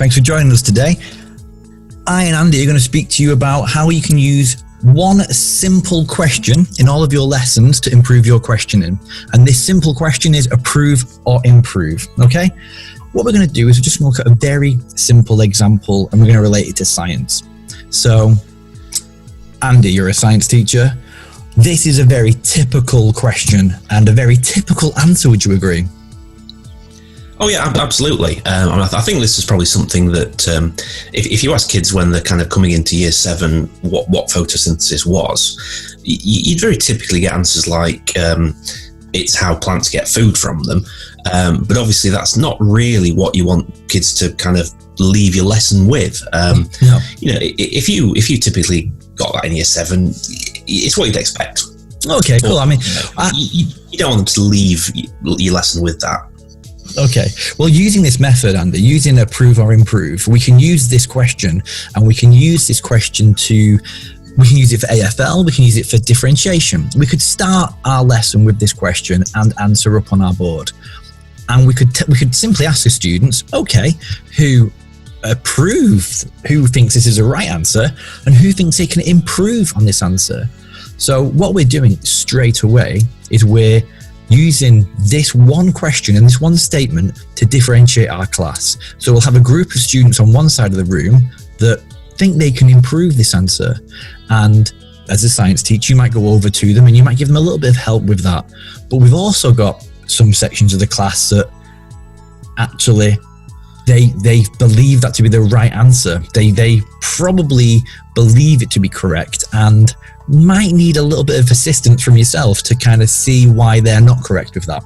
Thanks for joining us today. I and Andy are going to speak to you about how you can use one simple question in all of your lessons to improve your questioning. And this simple question is approve or improve, okay? What we're going to do is we're just going to look at a very simple example and we're going to relate it to science. So, Andy, you're a science teacher. This is a very typical question and a very typical answer, would you agree? Oh yeah, absolutely. I think this is probably something that if you ask kids when they're kind of coming into year 7 what photosynthesis was, you'd very typically get answers like it's how plants get food from them. But obviously that's not really what you want kids to kind of leave your lesson with. No. You know, if you typically got that in year 7, it's what you'd expect. Okay, cool. I mean, you don't want them to leave your lesson with that. Okay. Well, using this method, Andy, using approve or improve, we can use this question and we can use this question we can use it for AFL, we can use it for differentiation. We could start our lesson with this question and answer up on our board. And we could simply ask the students, okay, who thinks this is a right answer and who thinks they can improve on this answer. So what we're doing straight away is we're using this one question and this one statement to differentiate our class. So we'll have a group of students on one side of the room that think they can improve this answer. And as a science teacher, you might go over to them and you might give them a little bit of help with that. But we've also got some sections of the class that actually they believe that to be the right answer. They probably believe it to be correct and might need a little bit of assistance from yourself to kind of see why they're not correct with that.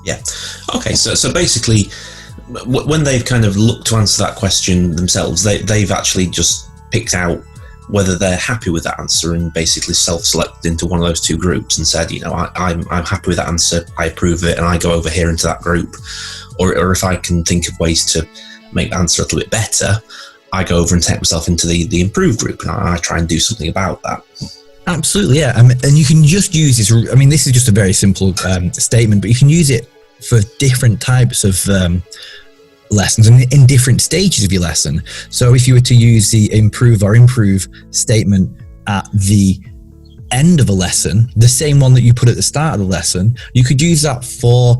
Yeah. Okay. So basically, when they've kind of looked to answer that question themselves, they've actually just picked out whether they're happy with that answer and basically self-selected into one of those two groups and said, you know, I'm happy with that answer, I approve of it, and I go over here into that group. Or if I can think of ways to make the answer a little bit better, I go over and take myself into the improved group and I try and do something about that. Absolutely, yeah. And you can just use this. I mean, this is just a very simple statement, but you can use it for different types of lessons and in different stages of your lesson. So if you were to use the improve or improve statement at the end of a lesson, the same one that you put at the start of the lesson, you could use that for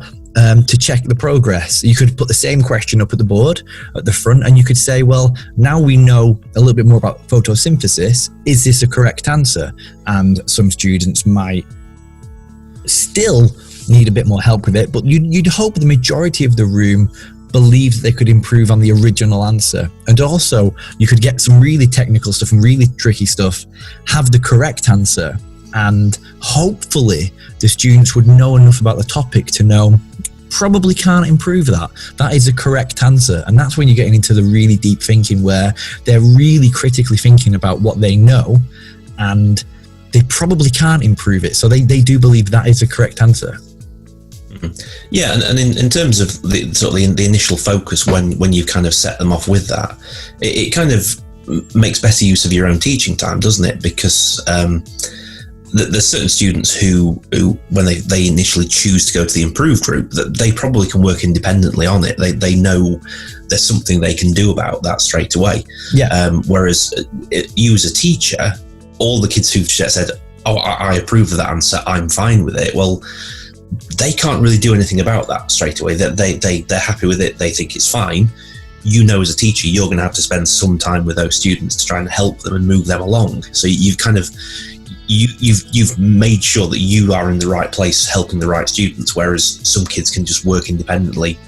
to check the progress. You could put the same question up at the board at the front and you could say, well, now we know a little bit more about photosynthesis. Is this a correct answer? And some students might still need a bit more help with it, but you'd hope the majority of the room believed they could improve on the original answer. And also you could get some really technical stuff and really tricky stuff, have the correct answer, and hopefully the students would know enough about the topic to know probably can't improve that. That is a correct answer. And that's when you're getting into the really deep thinking where they're really critically thinking about what they know and they probably can't improve it. So they do believe that is a correct answer. Yeah, and in terms of the initial focus when you kind of set them off with that, it kind of makes better use of your own teaching time, doesn't it? Because there's certain students who when they initially choose to go to the improved group, that they probably can work independently on it. They know there's something they can do about that straight away. Yeah. Whereas you as a teacher, all the kids who've said, "Oh, I approve of that answer, I'm fine with it," well, they can't really do anything about that straight away. They're happy with it. They think it's fine. You know, as a teacher, you're going to have to spend some time with those students to try and help them and move them along. So you've kind of you've made sure that you are in the right place helping the right students, whereas some kids can just work independently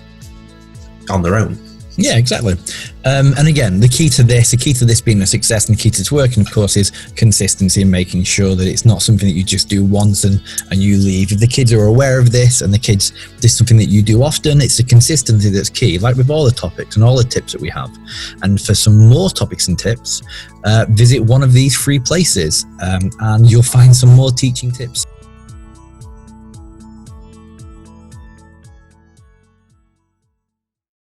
on their own. Yeah, exactly. And again, the key to this being a success and the key to this working, of course, is consistency and making sure that it's not something that you just do once and you leave. If the kids are aware of this and this is something that you do often, it's the consistency that's key, like with all the topics and all the tips that we have. And for some more topics and tips, visit one of these free places and you'll find some more teaching tips.